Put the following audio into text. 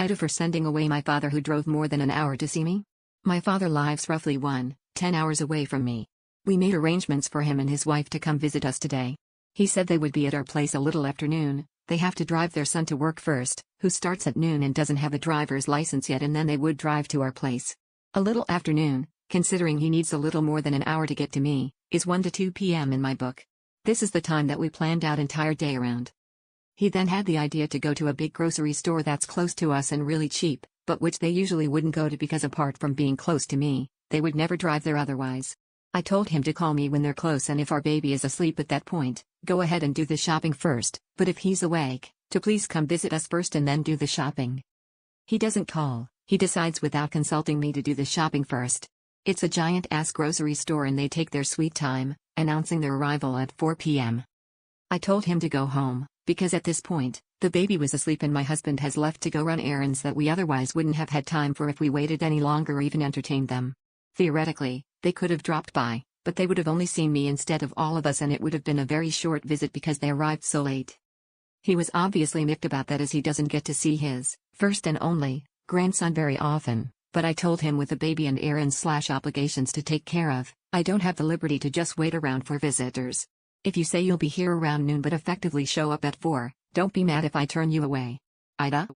AITA for sending away my father who drove more than an hour to see me. My father lives roughly 10 hours away from me. We made arrangements for him and his wife to come visit us today. He said they would be at our place a little after noon. They have to drive their son to work first, who starts at noon and doesn't have a driver's license yet, and then they would drive to our place. A little after noon, considering he needs a little more than an hour to get to me, is 1 to 2 p.m. in my book. This is the time that we planned out entire day around. He then had the idea to go to a big grocery store that's close to us and really cheap, but which they usually wouldn't go to because apart from being close to me, they would never drive there otherwise. I told him to call me when they're close, and if our baby is asleep at that point, go ahead and do the shopping first, but if he's awake, to please come visit us first and then do the shopping. He doesn't call, he decides without consulting me to do the shopping first. It's a giant-ass grocery store and they take their sweet time, announcing their arrival at 4 p.m. I told him to go home, because at this point, the baby was asleep and my husband has left to go run errands that we otherwise wouldn't have had time for if we waited any longer or even entertained them. Theoretically, they could have dropped by, but they would have only seen me instead of all of us, and it would have been a very short visit because they arrived so late. He was obviously miffed about that, as he doesn't get to see his first and only grandson very often, but I told him with a baby and errands/obligations to take care of, I don't have the liberty to just wait around for visitors. If you say you'll be here around noon but effectively show up at 4, don't be mad if I turn you away. AITA.